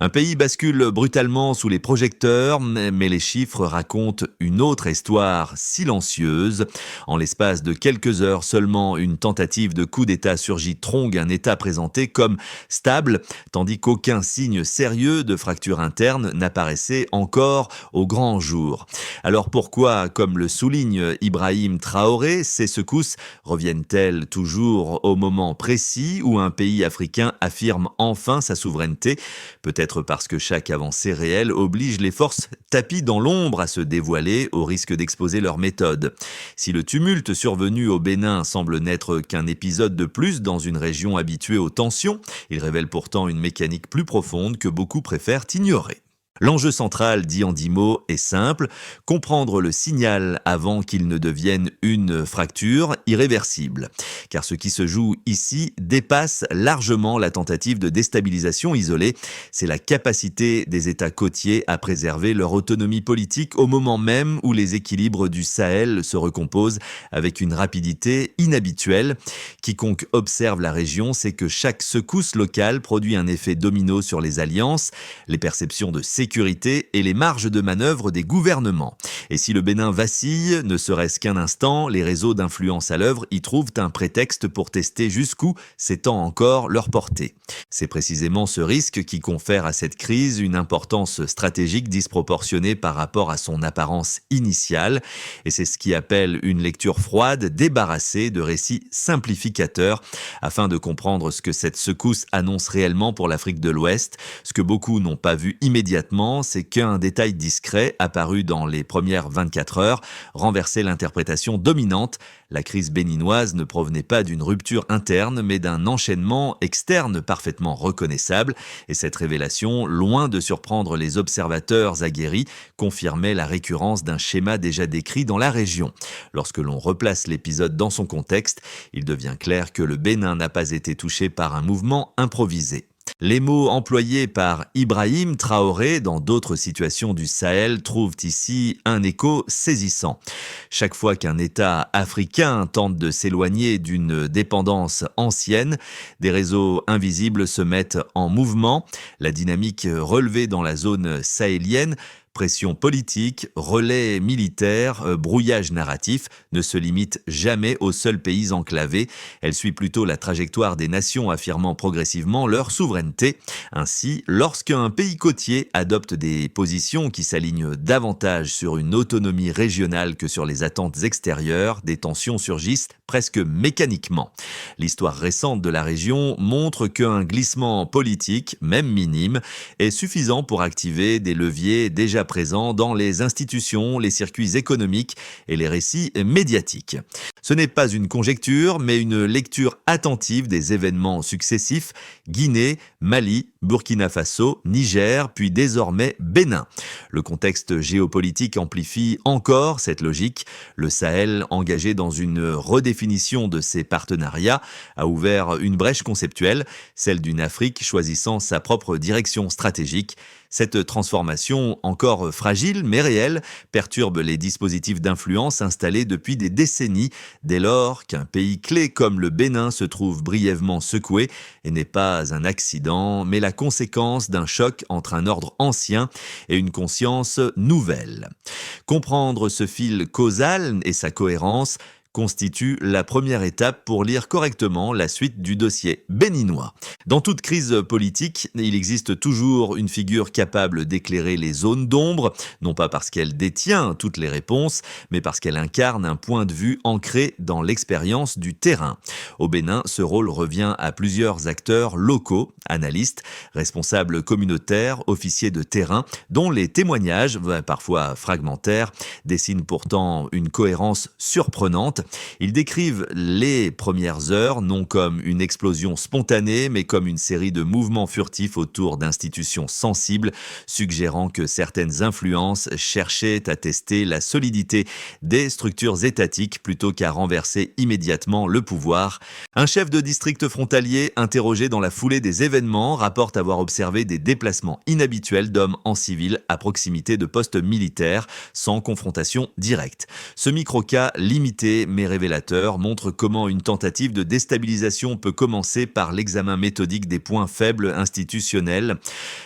Un pays bascule brutalement sous les projecteurs, mais les chiffres racontent une autre histoire silencieuse. En l'espace de quelques heures seulement, une tentative de coup d'État surgit tronque un État présenté comme stable, tandis qu'aucun signe sérieux de fracture interne n'apparaissait encore au grand jour. Alors pourquoi, comme le souligne Ibrahim Traoré, ces secousses reviennent-elles toujours au moment précis où un pays africain affirme enfin sa souveraineté ? Peut-être parce que chaque avancée réelle oblige les forces tapies dans l'ombre à se dévoiler au risque d'exposer leurs méthodes. Si le tumulte survenu au Bénin semble n'être qu'un épisode de plus dans une région habituée aux tensions, il révèle pourtant une mécanique plus profonde que beaucoup préfèrent ignorer. L'enjeu central, dit en 10 mots, est simple, comprendre le signal avant qu'il ne devienne une fracture irréversible. Car ce qui se joue ici dépasse largement la tentative de déstabilisation isolée, c'est la capacité des États côtiers à préserver leur autonomie politique au moment même où les équilibres du Sahel se recomposent avec une rapidité inhabituelle. Quiconque observe la région sait que chaque secousse locale produit un effet domino sur les alliances, les perceptions de sécurité et les marges de manœuvre des gouvernements. Et si le Bénin vacille, ne serait-ce qu'un instant, les réseaux d'influence à l'œuvre y trouvent un prétexte pour tester jusqu'où s'étend encore leur portée. C'est précisément ce risque qui confère à cette crise une importance stratégique disproportionnée par rapport à son apparence initiale, et c'est ce qui appelle une lecture froide, débarrassée de récits simplificateurs, afin de comprendre ce que cette secousse annonce réellement pour l'Afrique de l'Ouest. Ce que beaucoup n'ont pas vu immédiatement, c'est qu'un détail discret apparu dans les premières 24 heures renversait l'interprétation dominante. La crise béninoise ne provenait pas d'une rupture interne, mais d'un enchaînement externe parfaitement reconnaissable. Et cette révélation, loin de surprendre les observateurs aguerris, confirmait la récurrence d'un schéma déjà décrit dans la région. Lorsque l'on replace l'épisode dans son contexte, il devient clair que le Bénin n'a pas été touché par un mouvement improvisé. Les mots employés par Ibrahim Traoré dans d'autres situations du Sahel trouvent ici un écho saisissant. Chaque fois qu'un État africain tente de s'éloigner d'une dépendance ancienne, des réseaux invisibles se mettent en mouvement. La dynamique relevée dans la zone sahélienne, pression politique, relais militaire, brouillage narratif, ne se limite jamais aux seuls pays enclavés. Elle suit plutôt la trajectoire des nations affirmant progressivement leur souveraineté. Ainsi, lorsqu'un pays côtier adopte des positions qui s'alignent davantage sur une autonomie régionale que sur les attentes extérieures, des tensions surgissent presque mécaniquement. L'histoire récente de la région montre qu'un glissement politique, même minime, est suffisant pour activer des leviers déjà présents dans les institutions, les circuits économiques et les récits médiatiques. Ce n'est pas une conjecture, mais une lecture attentive des événements successifs: Guinée, Mali, Burkina Faso, Niger, puis désormais Bénin. Le contexte géopolitique amplifie encore cette logique. Le Sahel, engagé dans une redéfinition de ses partenariats, a ouvert une brèche conceptuelle, celle d'une Afrique choisissant sa propre direction stratégique. Cette transformation, encore fragile mais réelle, perturbe les dispositifs d'influence installés depuis des décennies, dès lors qu'un pays clé comme le Bénin se trouve brièvement secoué et n'est pas un accident, mais la conséquence d'un choc entre un ordre ancien et une conscience nouvelle. Comprendre ce fil causal et sa cohérence constitue la première étape pour lire correctement la suite du dossier béninois. Dans toute crise politique, il existe toujours une figure capable d'éclairer les zones d'ombre, non pas parce qu'elle détient toutes les réponses, mais parce qu'elle incarne un point de vue ancré dans l'expérience du terrain. Au Bénin, ce rôle revient à plusieurs acteurs locaux, analystes, responsables communautaires, officiers de terrain, dont les témoignages, parfois fragmentaires, dessinent pourtant une cohérence surprenante. Ils décrivent les premières heures non comme une explosion spontanée, mais comme une série de mouvements furtifs autour d'institutions sensibles, suggérant que certaines influences cherchaient à tester la solidité des structures étatiques plutôt qu'à renverser immédiatement le pouvoir. Un chef de district frontalier, interrogé dans la foulée des événements, rapporte avoir observé des déplacements inhabituels d'hommes en civil à proximité de postes militaires, sans confrontation directe. Ce microcas limité mais révélateur, montre comment une tentative de déstabilisation peut commencer par l'examen méthodique des points faibles institutionnels.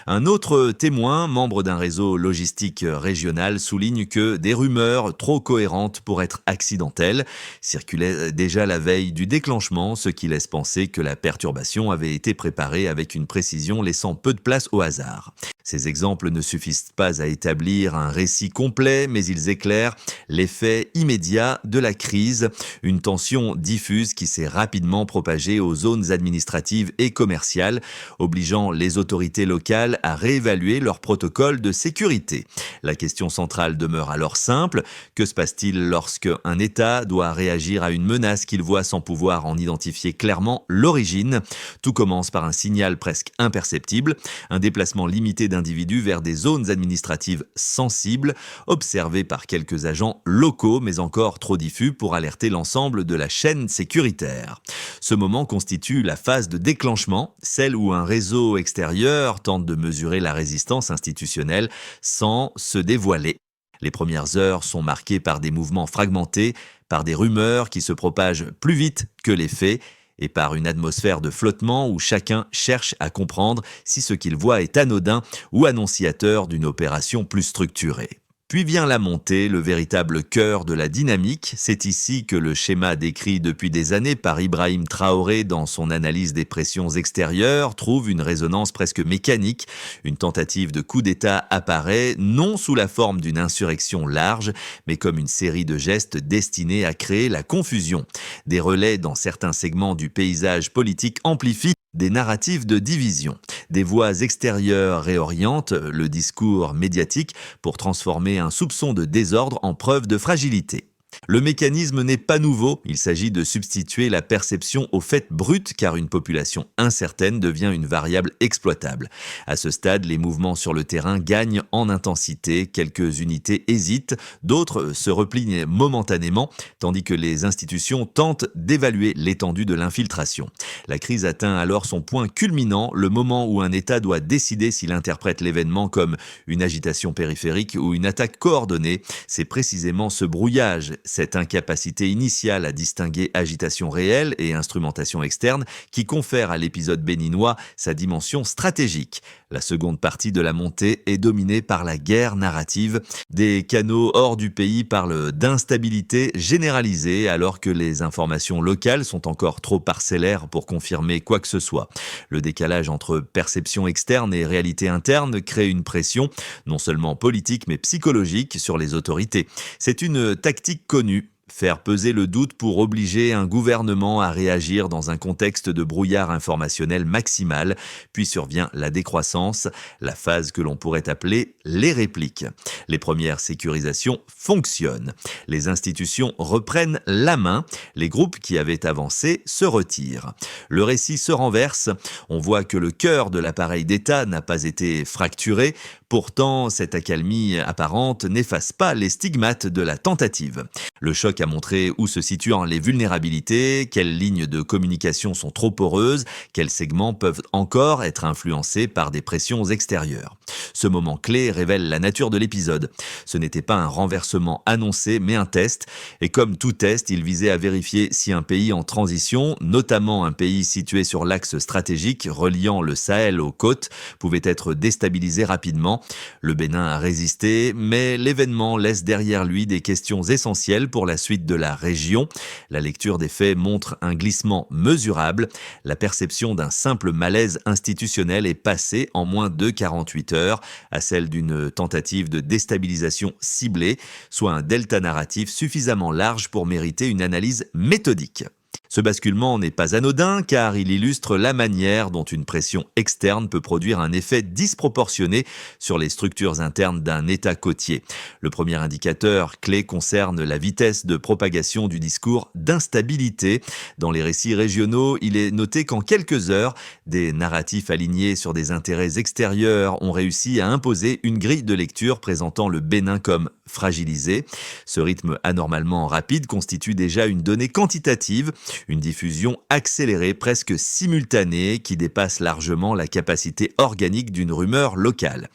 Un autre témoin, membre d'un réseau logistique régional, souligne que des rumeurs trop cohérentes pour être accidentelles circulaient déjà la veille du déclenchement, ce qui laisse penser que la perturbation avait été préparée avec une précision laissant peu de place au hasard. Ces exemples ne suffisent pas à établir un récit complet, mais ils éclairent l'effet immédiat de la crise, une tension diffuse qui s'est rapidement propagée aux zones administratives et commerciales, obligeant les autorités locales à réévaluer leurs protocoles de sécurité. La question centrale demeure alors simple: que se passe-t-il lorsque un État doit réagir à une menace qu'il voit sans pouvoir en identifier clairement l'origine? Tout commence par un signal presque imperceptible, un déplacement limité d'individus vers des zones administratives sensibles, observé par quelques agents locaux, mais encore trop diffus pour alerter l'ensemble de la chaîne sécuritaire. Ce moment constitue la phase de déclenchement, celle où un réseau extérieur tente de mesurer la résistance institutionnelle sans se dévoiler. Les premières heures sont marquées par des mouvements fragmentés, par des rumeurs qui se propagent plus vite que les faits, et par une atmosphère de flottement où chacun cherche à comprendre si ce qu'il voit est anodin ou annonciateur d'une opération plus structurée. Puis vient la montée, le véritable cœur de la dynamique. C'est ici que le schéma décrit depuis des années par Ibrahim Traoré dans son analyse des pressions extérieures trouve une résonance presque mécanique. Une tentative de coup d'État apparaît, non sous la forme d'une insurrection large, mais comme une série de gestes destinés à créer la confusion. Des relais dans certains segments du paysage politique amplifient des narratifs de division. Des voix extérieures réorientent le discours médiatique pour transformer un soupçon de désordre en preuve de fragilité. Le mécanisme n'est pas nouveau, il s'agit de substituer la perception au fait brut car une population incertaine devient une variable exploitable. À ce stade, les mouvements sur le terrain gagnent en intensité, quelques unités hésitent, d'autres se replient momentanément, tandis que les institutions tentent d'évaluer l'étendue de l'infiltration. La crise atteint alors son point culminant, le moment où un État doit décider s'il interprète l'événement comme une agitation périphérique ou une attaque coordonnée. C'est précisément ce brouillage, cette incapacité initiale à distinguer agitation réelle et instrumentation externe qui confère à l'épisode béninois sa dimension stratégique. La seconde partie de la montée est dominée par la guerre narrative. Des canaux hors du pays parlent d'instabilité généralisée alors que les informations locales sont encore trop parcellaires pour confirmer quoi que ce soit. Le décalage entre perception externe et réalité interne crée une pression, non seulement politique mais psychologique, sur les autorités. C'est une tactique connue: faire peser le doute pour obliger un gouvernement à réagir dans un contexte de brouillard informationnel maximal. Puis survient la décroissance, la phase que l'on pourrait appeler les répliques. Les premières sécurisations fonctionnent. Les institutions reprennent la main. Les groupes qui avaient avancé se retirent. Le récit se renverse. On voit que le cœur de l'appareil d'État n'a pas été fracturé. Pourtant, cette accalmie apparente n'efface pas les stigmates de la tentative. Le choc a montré où se situent les vulnérabilités, quelles lignes de communication sont trop poreuses, quels segments peuvent encore être influencés par des pressions extérieures. Ce moment clé révèle la nature de l'épisode. Ce n'était pas un renversement annoncé, mais un test. Et comme tout test, il visait à vérifier si un pays en transition, notamment un pays situé sur l'axe stratégique reliant le Sahel aux côtes, pouvait être déstabilisé rapidement. Le Bénin a résisté, mais l'événement laisse derrière lui des questions essentielles pour la suite de la région. La lecture des faits montre un glissement mesurable. La perception d'un simple malaise institutionnel est passée en moins de 48 heures à celle d'une tentative de déstabilisation ciblée, soit un delta narratif suffisamment large pour mériter une analyse méthodique. Ce basculement n'est pas anodin car il illustre la manière dont une pression externe peut produire un effet disproportionné sur les structures internes d'un État côtier. Le premier indicateur clé concerne la vitesse de propagation du discours d'instabilité. Dans les récits régionaux, il est noté qu'en quelques heures, des narratifs alignés sur des intérêts extérieurs ont réussi à imposer une grille de lecture présentant le Bénin comme fragilisé. Ce rythme anormalement rapide constitue déjà une donnée quantitative, une diffusion accélérée, presque simultanée, qui dépasse largement la capacité organique d'une rumeur locale.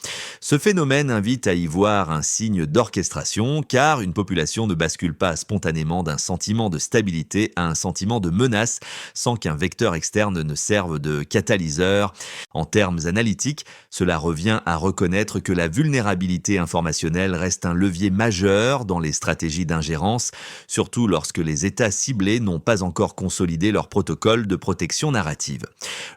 Ce phénomène invite à y voir un signe d'orchestration, car une population ne bascule pas spontanément d'un sentiment de stabilité à un sentiment de menace sans qu'un vecteur externe ne serve de catalyseur. En termes analytiques, cela revient à reconnaître que la vulnérabilité informationnelle reste un levier majeur dans les stratégies d'ingérence, surtout lorsque les États ciblés n'ont pas encore consolidé leur protocole de protection narrative.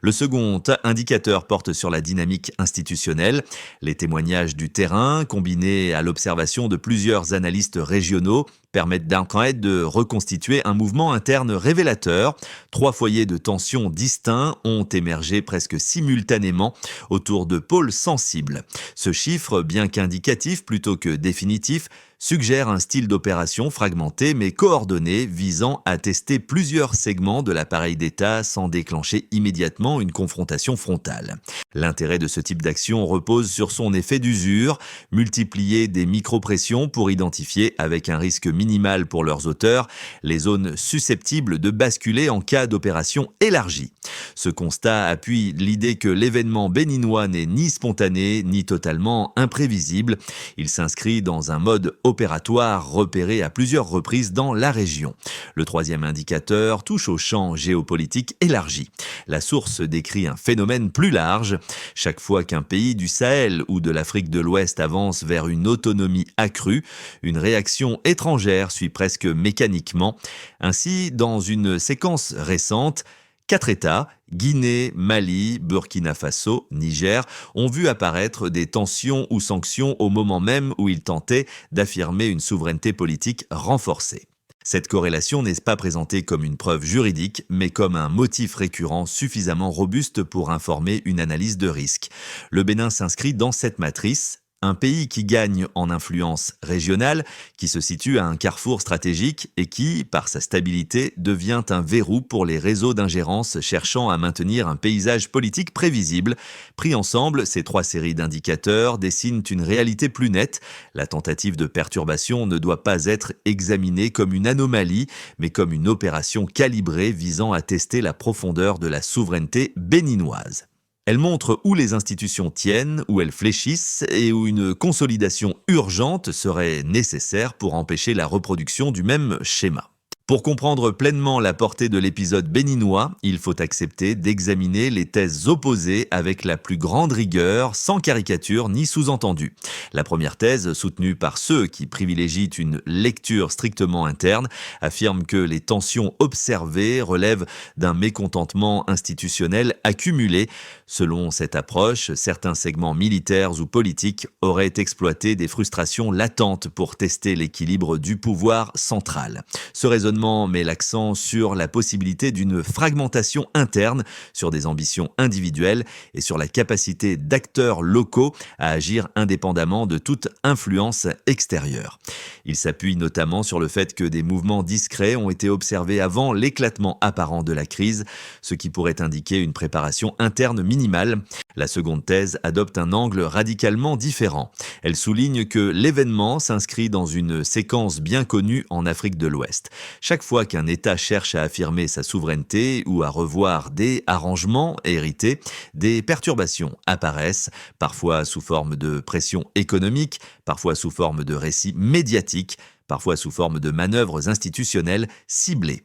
Le second indicateur porte sur la dynamique institutionnelle. Les témoignages du terrain, combinés à l'observation de plusieurs analystes régionaux, permettent de reconstituer un mouvement interne révélateur. 3 foyers de tension distincts ont émergé presque simultanément autour de pôles sensibles. Ce chiffre, bien qu'indicatif plutôt que définitif, suggère un style d'opération fragmenté mais coordonné visant à tester plusieurs segments de l'appareil d'État sans déclencher immédiatement une confrontation frontale. L'intérêt de ce type d'action repose sur son effet d'usure, multiplier des micropressions pour identifier, avec un risque minimal pour leurs auteurs, les zones susceptibles de basculer en cas d'opération élargie. Ce constat appuie l'idée que l'événement béninois n'est ni spontané ni totalement imprévisible. Il s'inscrit dans un mode opératoire repéré à plusieurs reprises dans la région. Le troisième indicateur touche au champ géopolitique élargi. La source décrit un phénomène plus large. Chaque fois qu'un pays du Sahel ou de l'Afrique de l'Ouest avance vers une autonomie accrue, une réaction étrangère suit presque mécaniquement. Ainsi, dans une séquence récente, 4 États, Guinée, Mali, Burkina Faso, Niger, ont vu apparaître des tensions ou sanctions au moment même où ils tentaient d'affirmer une souveraineté politique renforcée. Cette corrélation n'est pas présentée comme une preuve juridique, mais comme un motif récurrent suffisamment robuste pour informer une analyse de risque. Le Bénin s'inscrit dans cette matrice. Un pays qui gagne en influence régionale, qui se situe à un carrefour stratégique et qui, par sa stabilité, devient un verrou pour les réseaux d'ingérence cherchant à maintenir un paysage politique prévisible. Pris ensemble, ces 3 séries d'indicateurs dessinent une réalité plus nette. La tentative de perturbation ne doit pas être examinée comme une anomalie, mais comme une opération calibrée visant à tester la profondeur de la souveraineté béninoise. Elle montre où les institutions tiennent, où elles fléchissent et où une consolidation urgente serait nécessaire pour empêcher la reproduction du même schéma. Pour comprendre pleinement la portée de l'épisode béninois, il faut accepter d'examiner les thèses opposées avec la plus grande rigueur, sans caricature ni sous-entendu. La première thèse, soutenue par ceux qui privilégient une lecture strictement interne, affirme que les tensions observées relèvent d'un mécontentement institutionnel accumulé. Selon cette approche, certains segments militaires ou politiques auraient exploité des frustrations latentes pour tester l'équilibre du pouvoir central. Ce raisonnement met l'accent sur la possibilité d'une fragmentation interne, sur des ambitions individuelles et sur la capacité d'acteurs locaux à agir indépendamment de toute influence extérieure. Il s'appuie notamment sur le fait que des mouvements discrets ont été observés avant l'éclatement apparent de la crise, ce qui pourrait indiquer une préparation interne minimale. La seconde thèse adopte un angle radicalement différent. Elle souligne que l'événement s'inscrit dans une séquence bien connue en Afrique de l'Ouest. Chaque fois qu'un État cherche à affirmer sa souveraineté ou à revoir des arrangements hérités, des perturbations apparaissent, parfois sous forme de pression économique, parfois sous forme de récits médiatiques, parfois sous forme de manœuvres institutionnelles ciblées.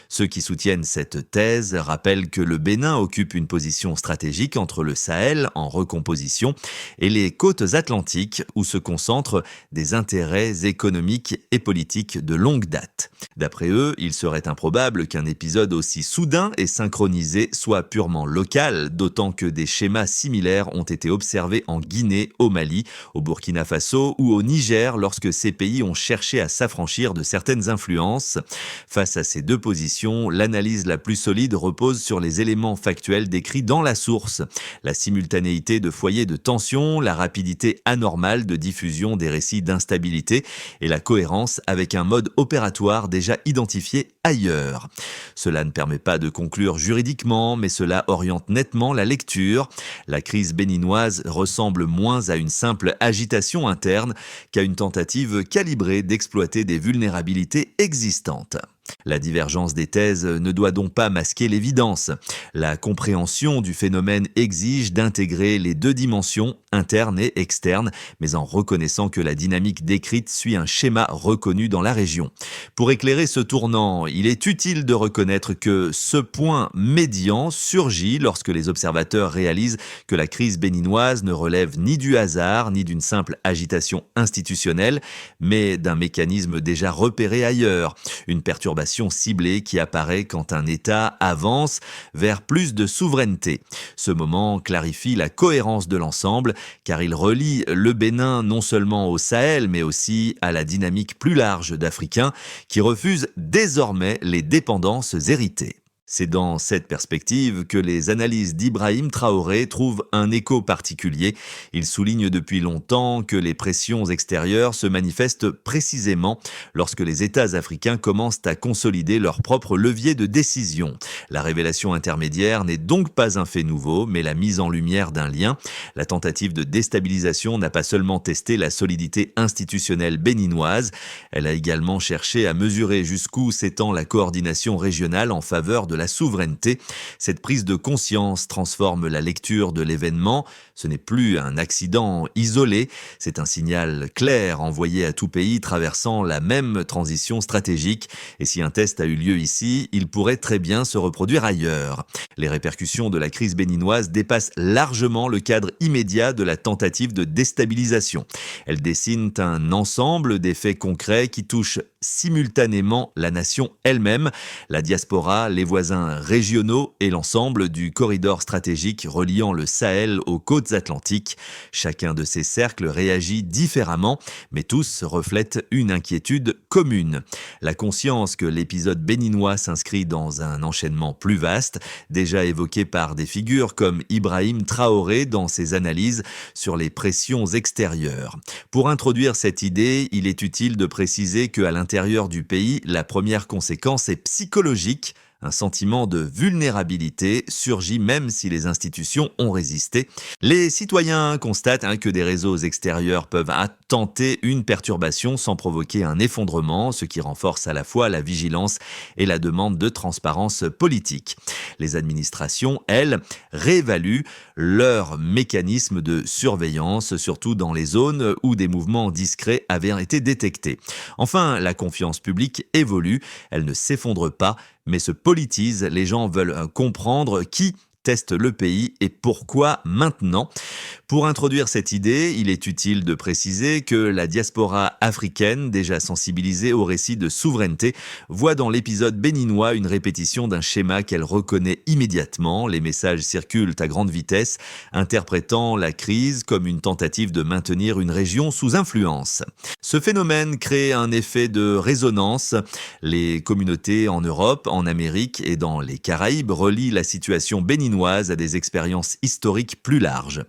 Ceux qui soutiennent cette thèse rappellent que le Bénin occupe une position stratégique entre le Sahel, en recomposition, et les côtes atlantiques, où se concentrent des intérêts économiques et politiques de longue date. D'après eux, il serait improbable qu'un épisode aussi soudain et synchronisé soit purement local, d'autant que des schémas similaires ont été observés en Guinée, au Mali, au Burkina Faso ou au Niger lorsque ces pays ont cherché à s'affranchir de certaines influences. Face à ces deux positions, l'analyse la plus solide repose sur les éléments factuels décrits dans la source. La simultanéité de foyers de tension, la rapidité anormale de diffusion des récits d'instabilité et la cohérence avec un mode opératoire déjà identifié ailleurs. Cela ne permet pas de conclure juridiquement, mais cela oriente nettement la lecture. La crise béninoise ressemble moins à une simple agitation interne qu'à une tentative calibrée d'exploiter des vulnérabilités existantes. La divergence des thèses ne doit donc pas masquer l'évidence. La compréhension du phénomène exige d'intégrer les deux dimensions, interne et externe, mais en reconnaissant que la dynamique décrite suit un schéma reconnu dans la région. Pour éclairer ce tournant, il est utile de reconnaître que ce point médian surgit lorsque les observateurs réalisent que la crise béninoise ne relève ni du hasard, ni d'une simple agitation institutionnelle, mais d'un mécanisme déjà repéré ailleurs, une perturbation ciblée qui apparaît quand un État avance vers plus de souveraineté. Ce moment clarifie la cohérence de l'ensemble, car il relie le Bénin non seulement au Sahel, mais aussi à la dynamique plus large d'Africains qui refusent désormais les dépendances héritées. C'est dans cette perspective que les analyses d'Ibrahim Traoré trouvent un écho particulier. Il souligne depuis longtemps que les pressions extérieures se manifestent précisément lorsque les États africains commencent à consolider leur propre levier de décision. La révélation intermédiaire n'est donc pas un fait nouveau, mais la mise en lumière d'un lien. La tentative de déstabilisation n'a pas seulement testé la solidité institutionnelle béninoise, elle a également cherché à mesurer jusqu'où s'étend la coordination régionale en faveur de la souveraineté. Cette prise de conscience transforme la lecture de l'événement. Ce n'est plus un accident isolé, c'est un signal clair envoyé à tout pays traversant la même transition stratégique. Et si un test a eu lieu ici, il pourrait très bien se reproduire ailleurs. Les répercussions de la crise béninoise dépassent largement le cadre immédiat de la tentative de déstabilisation. Elles dessinent un ensemble d'effets concrets qui touchent simultanément la nation elle-même, la diaspora, les voisins régionaux et l'ensemble du corridor stratégique reliant le Sahel aux côtes atlantiques. Chacun de ces cercles réagit différemment, mais tous reflètent une inquiétude commune. La conscience que l'épisode béninois s'inscrit dans un enchaînement plus vaste, déjà évoqué par des figures comme Ibrahim Traoré dans ses analyses sur les pressions extérieures. Pour introduire cette idée, il est utile de préciser qu'à l'intérieur du pays, la première conséquence est psychologique. Un sentiment de vulnérabilité surgit même si les institutions ont résisté. Les citoyens constatent que des réseaux extérieurs peuvent tenter une perturbation sans provoquer un effondrement, ce qui renforce à la fois la vigilance et la demande de transparence politique. Les administrations, elles, réévaluent leurs mécanismes de surveillance, surtout dans les zones où des mouvements discrets avaient été détectés. Enfin, la confiance publique évolue, elle ne s'effondre pas, mais se politise. Les gens veulent comprendre qui teste le pays et pourquoi maintenant. Pour introduire cette idée, il est utile de préciser que la diaspora africaine, déjà sensibilisée au récit de souveraineté, voit dans l'épisode béninois une répétition d'un schéma qu'elle reconnaît immédiatement. Les messages circulent à grande vitesse, interprétant la crise comme une tentative de maintenir une région sous influence. Ce phénomène crée un effet de résonance. Les communautés en Europe, en Amérique et dans les Caraïbes relient la situation béninoise à des expériences historiques plus larges.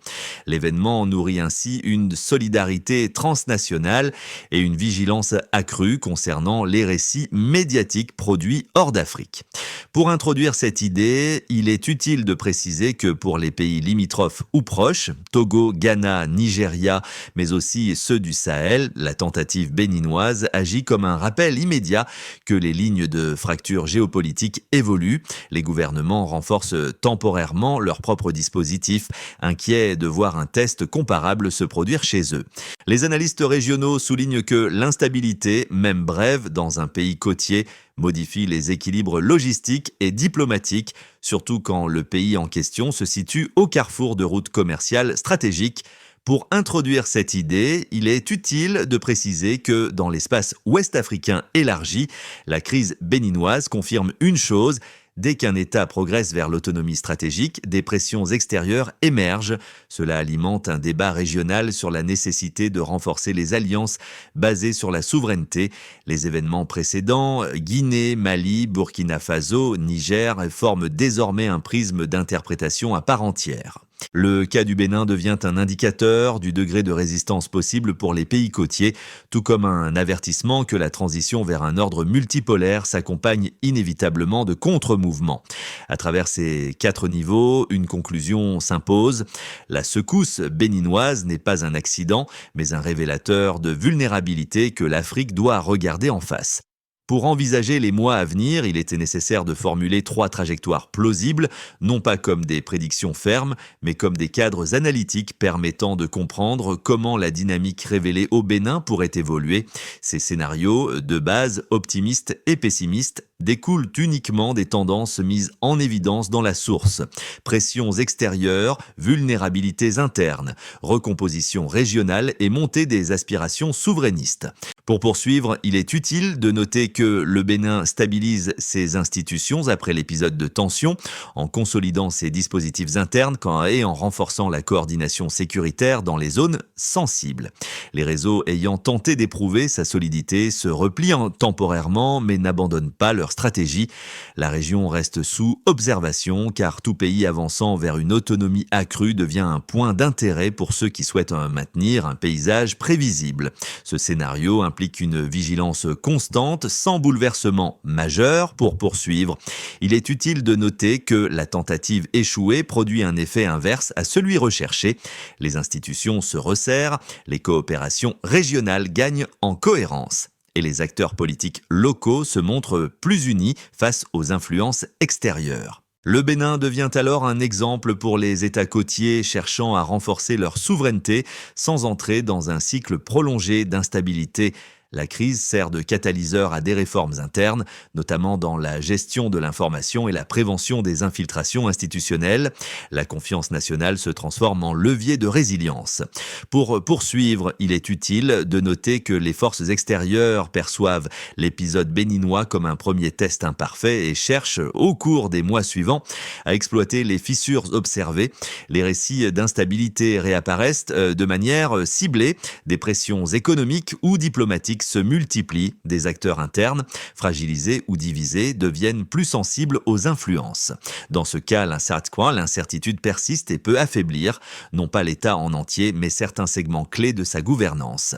L'événement nourrit ainsi une solidarité transnationale et une vigilance accrue concernant les récits médiatiques produits hors d'Afrique. Pour introduire cette idée, il est utile de préciser que pour les pays limitrophes ou proches, Togo, Ghana, Nigeria, mais aussi ceux du Sahel, la tentative béninoise agit comme un rappel immédiat que les lignes de fracture géopolitique évoluent. Les gouvernements renforcent temporairement leurs propres dispositifs, inquiets de voir un test comparable se produire chez eux. Les analystes régionaux soulignent que l'instabilité, même brève, dans un pays côtier, modifie les équilibres logistiques et diplomatiques, surtout quand le pays en question se situe au carrefour de routes commerciales stratégiques. Pour introduire cette idée, il est utile de préciser que dans l'espace ouest-africain élargi, la crise béninoise confirme une chose: dès qu'un État progresse vers l'autonomie stratégique, des pressions extérieures émergent. Cela alimente un débat régional sur la nécessité de renforcer les alliances basées sur la souveraineté. Les événements précédents, Guinée, Mali, Burkina Faso, Niger, forment désormais un prisme d'interprétation à part entière. Le cas du Bénin devient un indicateur du degré de résistance possible pour les pays côtiers, tout comme un avertissement que la transition vers un ordre multipolaire s'accompagne inévitablement de contre-mouvements. À travers ces 4 niveaux, une conclusion s'impose. La secousse béninoise n'est pas un accident, mais un révélateur de vulnérabilité que l'Afrique doit regarder en face. Pour envisager les mois à venir, il était nécessaire de formuler 3 trajectoires plausibles, non pas comme des prédictions fermes, mais comme des cadres analytiques permettant de comprendre comment la dynamique révélée au Bénin pourrait évoluer. Ces scénarios, de base optimistes et pessimistes, découlent uniquement des tendances mises en évidence dans la source. Pressions extérieures, vulnérabilités internes, recomposition régionale et montée des aspirations souverainistes. Pour poursuivre, il est utile de noter que le Bénin stabilise ses institutions après l'épisode de tension, en consolidant ses dispositifs internes et en renforçant la coordination sécuritaire dans les zones sensibles. Les réseaux ayant tenté d'éprouver sa solidité se replient temporairement mais n'abandonnent pas leur stratégie. La région reste sous observation car tout pays avançant vers une autonomie accrue devient un point d'intérêt pour ceux qui souhaitent maintenir un paysage prévisible. Ce scénario implique une vigilance constante sans bouleversement majeur pour poursuivre. Il est utile de noter que la tentative échouée produit un effet inverse à celui recherché. Les institutions se resserrent, les coopérations régionales gagnent en cohérence. Et les acteurs politiques locaux se montrent plus unis face aux influences extérieures. Le Bénin devient alors un exemple pour les États côtiers cherchant à renforcer leur souveraineté sans entrer dans un cycle prolongé d'instabilité. La crise sert de catalyseur à des réformes internes, notamment dans la gestion de l'information et la prévention des infiltrations institutionnelles. La confiance nationale se transforme en levier de résilience. Pour poursuivre, il est utile de noter que les forces extérieures perçoivent l'épisode béninois comme un premier test imparfait et cherchent, au cours des mois suivants, à exploiter les fissures observées. Les récits d'instabilité réapparaissent de manière ciblée, des pressions économiques ou diplomatiques se multiplient, des acteurs internes, fragilisés ou divisés, deviennent plus sensibles aux influences. Dans ce cas, l'incertitude persiste et peut affaiblir, non pas l'État en entier, mais certains segments clés de sa gouvernance.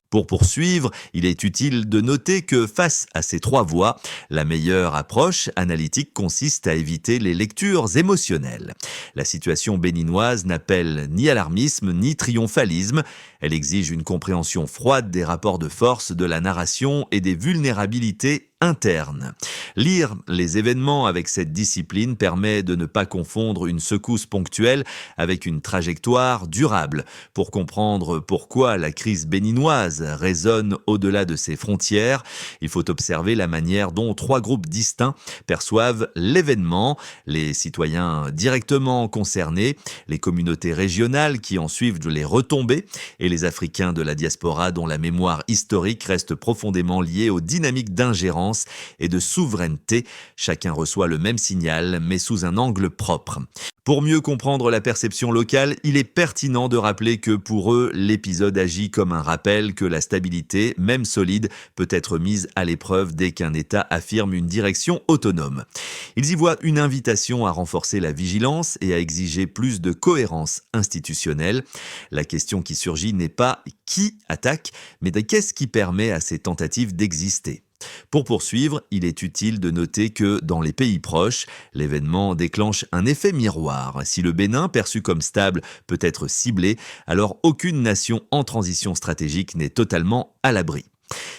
Pour poursuivre, il est utile de noter que face à ces 3 voies, la meilleure approche analytique consiste à éviter les lectures émotionnelles. La situation béninoise n'appelle ni alarmisme ni triomphalisme. Elle exige une compréhension froide des rapports de force, de la narration et des vulnérabilités interne. Lire les événements avec cette discipline permet de ne pas confondre une secousse ponctuelle avec une trajectoire durable. Pour comprendre pourquoi la crise béninoise résonne au-delà de ses frontières, il faut observer la manière dont 3 groupes distincts perçoivent l'événement: les citoyens directement concernés, les communautés régionales qui en suivent les retombées et les Africains de la diaspora dont la mémoire historique reste profondément liée aux dynamiques d'ingérence et de souveraineté. Chacun reçoit le même signal, mais sous un angle propre. Pour mieux comprendre la perception locale, il est pertinent de rappeler que pour eux, l'épisode agit comme un rappel que la stabilité, même solide, peut être mise à l'épreuve dès qu'un État affirme une direction autonome. Ils y voient une invitation à renforcer la vigilance et à exiger plus de cohérence institutionnelle. La question qui surgit n'est pas qui attaque, mais qu'est-ce qui permet à ces tentatives d'exister. Pour poursuivre, il est utile de noter que, dans les pays proches, l'événement déclenche un effet miroir. Si le Bénin, perçu comme stable, peut être ciblé, alors aucune nation en transition stratégique n'est totalement à l'abri.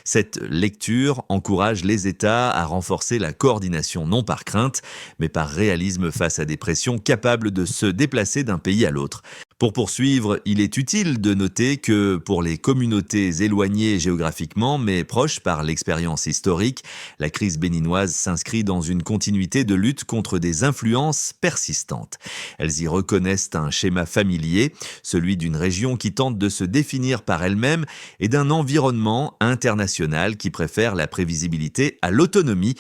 Cette lecture encourage les États à renforcer la coordination non par crainte, mais par réalisme face à des pressions capables de se déplacer d'un pays à l'autre. Pour poursuivre, il est utile de noter que pour les communautés éloignées géographiquement mais proches par l'expérience historique, la crise béninoise s'inscrit dans une continuité de lutte contre des influences persistantes. Elles y reconnaissent un schéma familier, celui d'une région qui tente de se définir par elle-même et d'un environnement international qui préfère la prévisibilité à l'autonomie.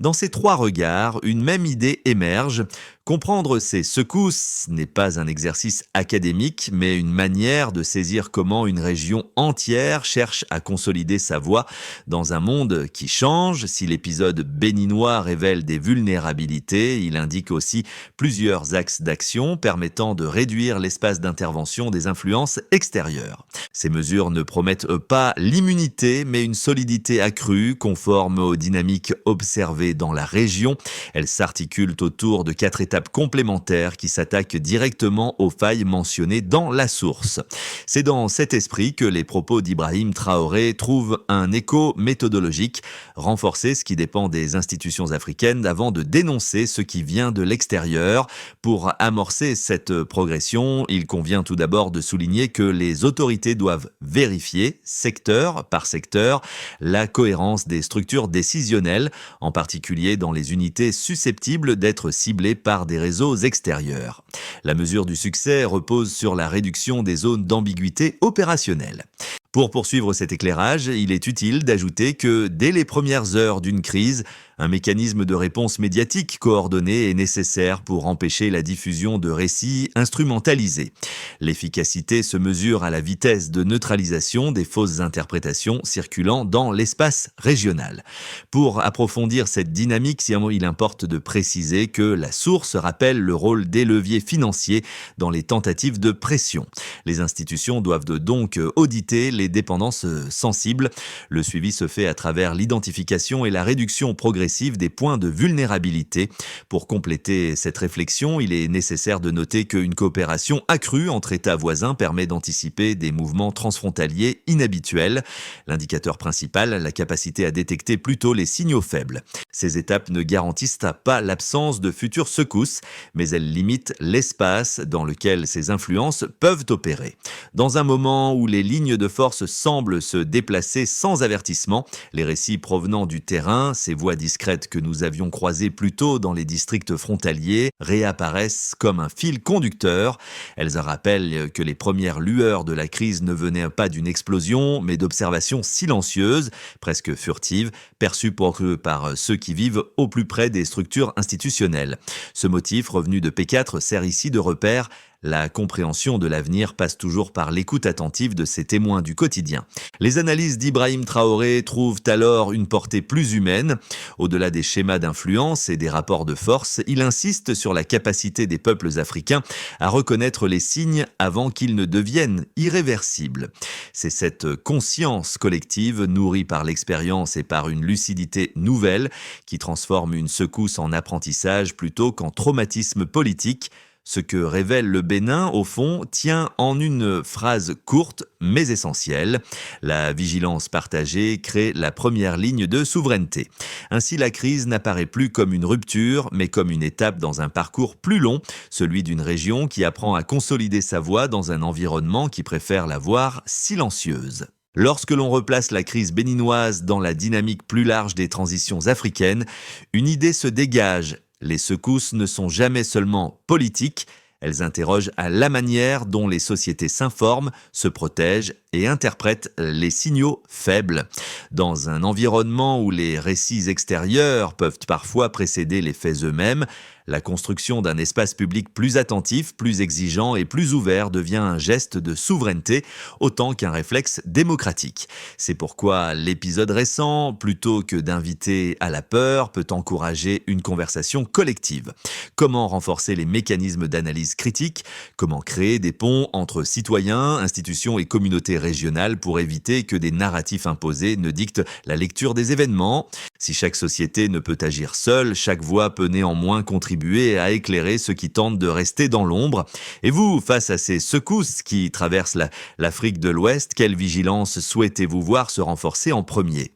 Dans ces 3 regards, une même idée émerge. Comprendre ces secousses n'est pas un exercice académique, mais une manière de saisir comment une région entière cherche à consolider sa voix dans un monde qui change. Si l'épisode béninois révèle des vulnérabilités, il indique aussi plusieurs axes d'action permettant de réduire l'espace d'intervention des influences extérieures. Ces mesures ne promettent pas l'immunité, mais une solidité accrue, conforme aux dynamiques observées observées dans la région. Elles s'articulent autour de 4 étapes complémentaires qui s'attaquent directement aux failles mentionnées dans la source. C'est dans cet esprit que les propos d'Ibrahim Traoré trouvent un écho méthodologique, renforcer ce qui dépend des institutions africaines avant de dénoncer ce qui vient de l'extérieur. Pour amorcer cette progression, il convient tout d'abord de souligner que les autorités doivent vérifier, secteur par secteur, la cohérence des structures décisionnelles, en particulier dans les unités susceptibles d'être ciblées par des réseaux extérieurs. La mesure du succès repose sur la réduction des zones d'ambiguïté opérationnelle. Pour poursuivre cet éclairage, il est utile d'ajouter que dès les premières heures d'une crise, un mécanisme de réponse médiatique coordonné est nécessaire pour empêcher la diffusion de récits instrumentalisés. L'efficacité se mesure à la vitesse de neutralisation des fausses interprétations circulant dans l'espace régional. Pour approfondir cette dynamique, il importe de préciser que la source rappelle le rôle des leviers financiers dans les tentatives de pression. Les institutions doivent donc auditer les dépendances sensibles. Le suivi se fait à travers l'identification et la réduction progressive des points de vulnérabilité. Pour compléter cette réflexion, il est nécessaire de noter qu'une coopération accrue entre États voisins permet d'anticiper des mouvements transfrontaliers inhabituels. L'indicateur principal, la capacité à détecter plutôt les signaux faibles. Ces étapes ne garantissent pas l'absence de futures secousses, mais elles limitent l'espace dans lequel ces influences peuvent opérer. Dans un moment où les lignes de force semblent se déplacer sans avertissement, les récits provenant du terrain, ces voix discrètes que nous avions croisées plus tôt dans les districts frontaliers, réapparaissent comme un fil conducteur. Elles rappellent que les premières lueurs de la crise ne venaient pas d'une explosion, mais d'observations silencieuses, presque furtives, perçues par ceux qui vivent au plus près des structures institutionnelles. Ce motif, revenu de P4, sert ici de repère. La compréhension de l'avenir passe toujours par l'écoute attentive de ces témoins du quotidien. Les analyses d'Ibrahim Traoré trouvent alors une portée plus humaine. Au-delà des schémas d'influence et des rapports de force, il insiste sur la capacité des peuples africains à reconnaître les signes avant qu'ils ne deviennent irréversibles. C'est cette conscience collective, nourrie par l'expérience et par une lucidité nouvelle, qui transforme une secousse en apprentissage plutôt qu'en traumatisme politique. Ce que révèle le Bénin, au fond, tient en une phrase courte mais essentielle. La vigilance partagée crée la première ligne de souveraineté. Ainsi, la crise n'apparaît plus comme une rupture, mais comme une étape dans un parcours plus long, celui d'une région qui apprend à consolider sa voix dans un environnement qui préfère la voir silencieuse. Lorsque l'on replace la crise béninoise dans la dynamique plus large des transitions africaines, une idée se dégage. Les secousses ne sont jamais seulement politiques, elles interrogent à la manière dont les sociétés s'informent, se protègent et interprètent les signaux faibles. Dans un environnement où les récits extérieurs peuvent parfois précéder les faits eux-mêmes, la construction d'un espace public plus attentif, plus exigeant et plus ouvert devient un geste de souveraineté autant qu'un réflexe démocratique. C'est pourquoi l'épisode récent, plutôt que d'inviter à la peur, peut encourager une conversation collective. Comment renforcer les mécanismes d'analyse critique? Comment créer des ponts entre citoyens, institutions et communautés régionales pour éviter que des narratifs imposés ne dictent la lecture des événements? Si chaque société ne peut agir seule, chaque voix peut néanmoins contribuer à éclairer ceux qui tentent de rester dans l'ombre. Et vous, face à ces secousses qui traversent l'Afrique de l'Ouest, quelle vigilance souhaitez-vous voir se renforcer en premier ?